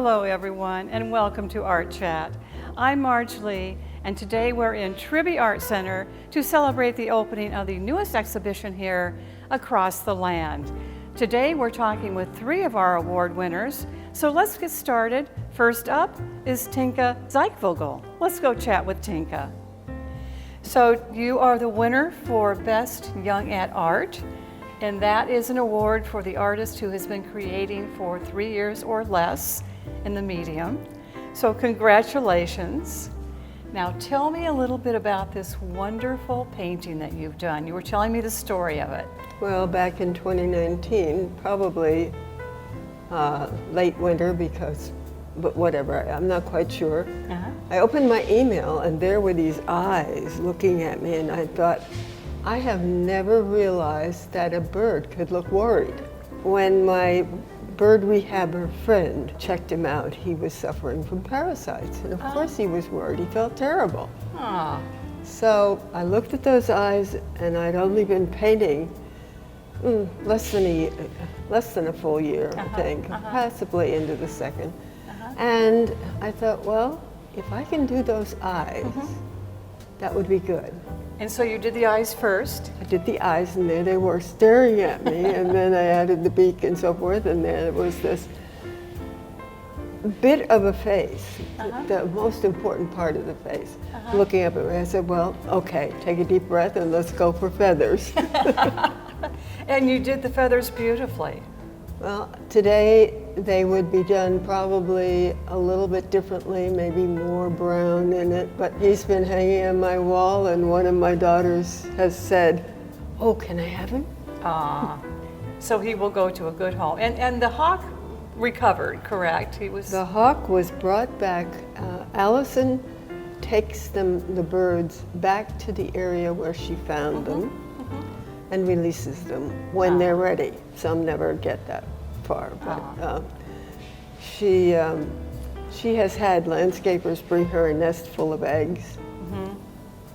Hello everyone and welcome to Art Chat. I'm Marge Lee and today we're in Tribby Art Center to celebrate the opening of the newest exhibition here across the land. Today we're talking with 3 of our award winners, so let's get started. First up is Tinka Zeichvogel. Let's go chat with Tinka. So you are the winner for Best Young at Art, and that is an award for the artist who has been creating for 3 years or less in the medium. So congratulations. Now tell me a little bit about this wonderful painting that you've done. You were telling me the story of it. Well, back in 2019, probably late winter but whatever, I'm not quite sure. I opened my email and there were these eyes looking at me, and I thought, I have never realized that a bird could look worried. When my bird rehabber friend checked him out, he was suffering from parasites, and of course he was worried. He felt terrible. So I looked at those eyes, and I'd only been painting less than a full year, I think, possibly into the second. And I thought, well, if I can do those eyes, that would be good. And so you did the eyes first. I did the eyes, and there they were staring at me, and then I added the beak and so forth, and then it was this bit of a face, the most important part of the face, looking up at me. I said, well, okay, take a deep breath and let's go for feathers. And you did the feathers beautifully. Well, today they would be done probably a little bit differently, maybe more brown in it, but he's been hanging on my wall, and one of my daughters has said, oh, can I have him? So he will go to a good home. And the hawk recovered, correct? The hawk was brought back. Allison takes the birds back to the area where she found them and releases them when they're ready. Some never get that far, but she has had landscapers bring her a nest full of eggs,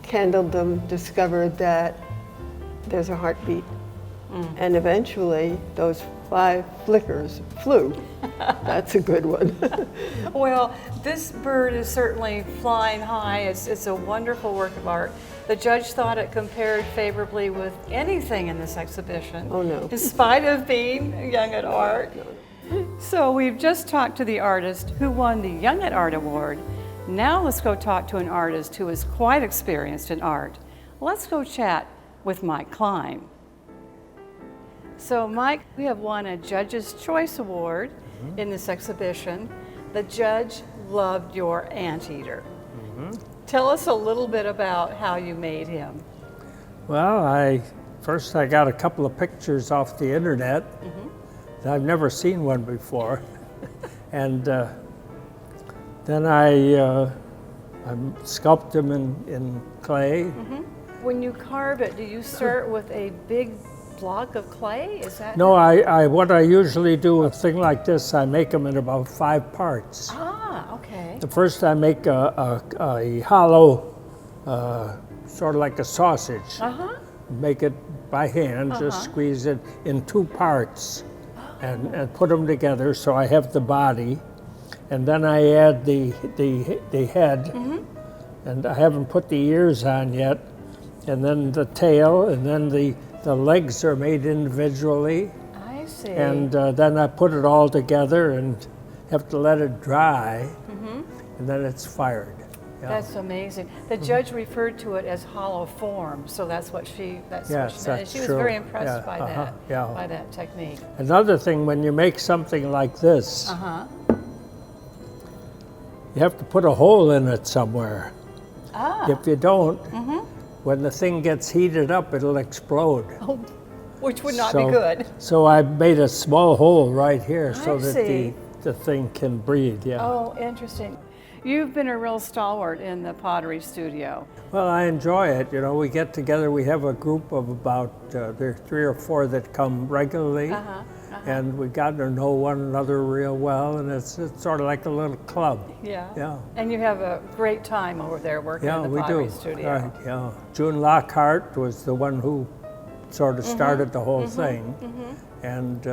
candled them, discovered that there's a heartbeat, and eventually those 5 flickers flew. That's a good one. Well, this bird is certainly flying high. It's a wonderful work of art. The judge thought it compared favorably with anything in this exhibition. Oh no. In spite of being young at art. So we've just talked to the artist who won the Young at Art Award. Now let's go talk to an artist who is quite experienced in art. Let's go chat with Mike Klein. So Mike, we have won a Judge's Choice Award in this exhibition. The judge loved your anteater. Tell us a little bit about how you made him. Well, first I got a couple of pictures off the internet. I've never seen one before. And then I sculpted him in clay. When you carve it, do you start with a big block of clay? Is that? No, what I usually do with a thing like this, I make them in about 5 parts. Okay. The first I make a hollow, sort of like a sausage. Make it by hand, just squeeze it in 2 parts and put them together so I have the body. And then I add the head, and I haven't put the ears on yet, and then the tail, and then the legs are made individually. I see. And then I put it all together and have to let it dry, and then it's fired. Yeah. That's amazing. The judge referred to it as hollow form, so that's what she meant. And she was very impressed by that technique. Another thing, when you make something like this, you have to put a hole in it somewhere. If you don't, when the thing gets heated up, it'll explode. Oh, which would not be good. So I made a small hole right here so that the thing can breathe. Yeah. Oh, interesting. You've been a real stalwart in the pottery studio. Well, I enjoy it. You know, we get together. We have a group of about there are 3 or 4 that come regularly, and we got to know one another real well, and it's sort of like a little club. Yeah. And you have a great time over there working in the pottery studio. Right. Yeah. June Lockhart was the one who sort of started the whole thing, and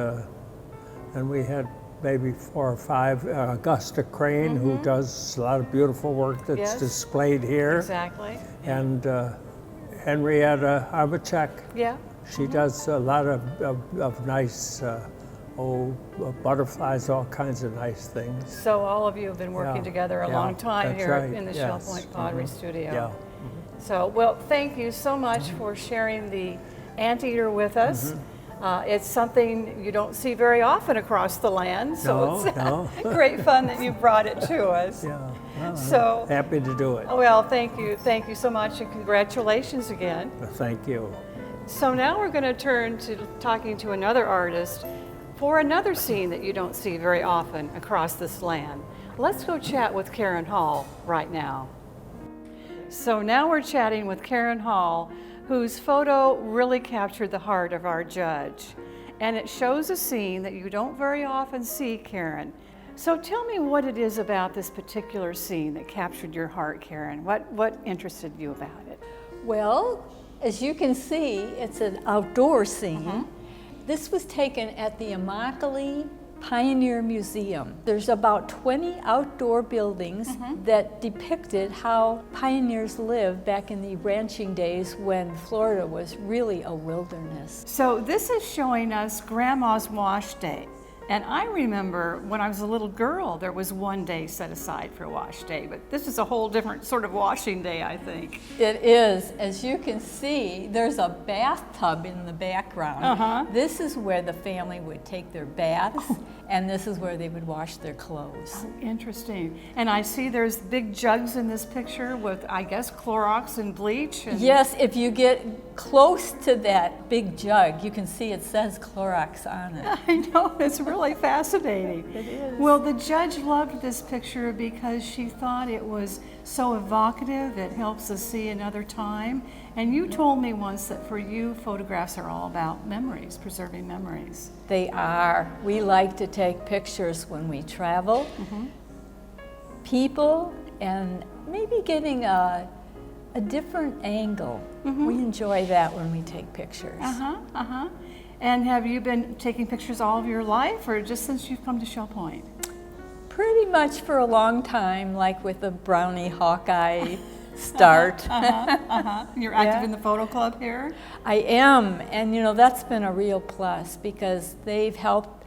we had maybe 4 or 5. Augusta Crane, who does a lot of beautiful work that's Yes. displayed here. Exactly. And Henrietta Arbachek. Yeah. She does a lot of nice, butterflies, all kinds of nice things. So all of you have been working Yeah, together a yeah, long time that's here right, in the yes. Shell Point Pottery Studio. Yeah. So, well, thank you so much for sharing the anteater with us. It's something you don't see very often across the land, so No, it's great fun that you brought it to us. Yeah. Well, So, happy to do it. well, thank you so much, and congratulations again. Thank you. So now we're going to turn to talking to another artist for another scene that you don't see very often across this land. Let's go chat with Karen Hall right now. So now we're chatting with Karen Hall, whose photo really captured the heart of our judge. And it shows a scene that you don't very often see, Karen. So tell me what it is about this particular scene that captured your heart, Karen. What interested you about it? Well, as you can see, it's an outdoor scene. This was taken at the Immokalee Pioneer Museum. There's about 20 outdoor buildings that depicted how pioneers lived back in the ranching days when Florida was really a wilderness. So this is showing us Grandma's wash day. And I remember when I was a little girl, there was one day set aside for wash day, but this is a whole different sort of washing day, I think. It is. As you can see, there's a bathtub in the background. This is where the family would take their baths, and this is where they would wash their clothes. Interesting. And I see there's big jugs in this picture with, I guess, Clorox and bleach. And Yes, if you get close to that big jug, you can see it says Clorox on it. I know, it's really fascinating. It is. Well, the judge loved this picture because she thought it was so evocative. It helps us see another time. And you told me once that for you, photographs are all about memories, preserving memories. They are. We like to take pictures when we travel. People, and maybe getting a different angle. We enjoy that when we take pictures. And have you been taking pictures all of your life, or just since you've come to Shell Point? Pretty much for a long time, like with the Brownie Hawkeye start. You're active in the photo club here? I am, and you know, that's been a real plus because they've helped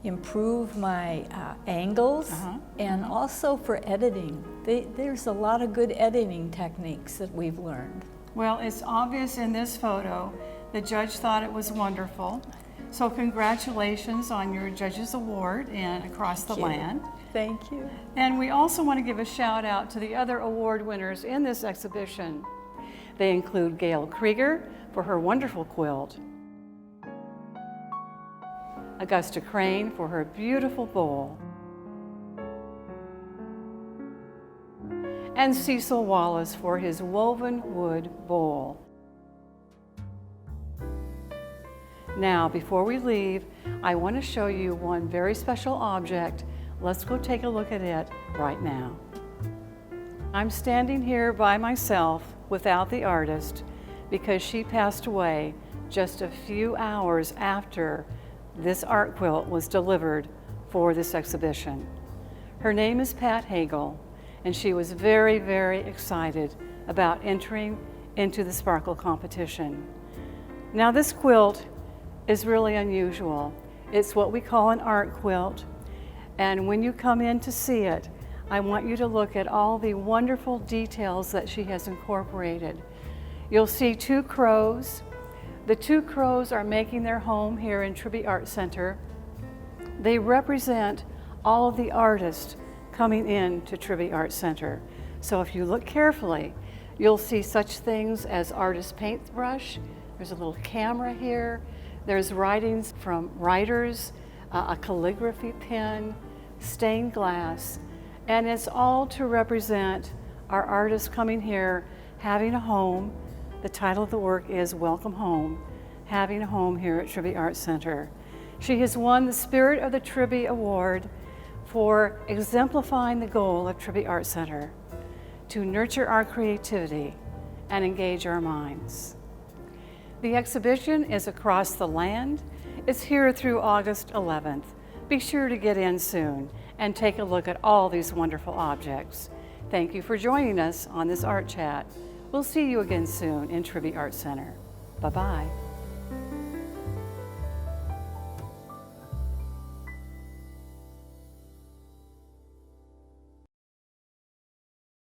improve my angles and also for editing. There's a lot of good editing techniques that we've learned. Well, it's obvious in this photo. The judge thought it was wonderful. So congratulations on your Judge's Award and across the land. Thank you. And we also want to give a shout out to the other award winners in this exhibition. They include Gail Krieger for her wonderful quilt, Augusta Crane for her beautiful bowl, and Cecil Wallace for his woven wood bowl. Now, before we leave, I want to show you one very special object. Let's go take a look at it right now. I'm standing here by myself without the artist because she passed away just a few hours after this art quilt was delivered for this exhibition. Her name is Pat Hagel, and she was very, very excited about entering into the Sparkle competition. Now, this quilt is really unusual. It's what we call an art quilt, and when you come in to see it, I want you to look at all the wonderful details that she has incorporated. You'll see 2 crows. The 2 crows are making their home here in Tribby Art Center. They represent all of the artists coming in to Tribby Art Center. So if you look carefully, you'll see such things as artist paintbrush. There's a little camera here. There's writings from writers, a calligraphy pen, stained glass, and it's all to represent our artists coming here, having a home. The title of the work is Welcome Home, having a home here at Tribby Art Center. She has won the Spirit of the Tribby Award for exemplifying the goal of Tribby Art Center, to nurture our creativity and engage our minds. The exhibition is across the land. It's here through August 11th. Be sure to get in soon and take a look at all these wonderful objects. Thank you for joining us on this Art Chat. We'll see you again soon in Tribby Art Center. Bye-bye.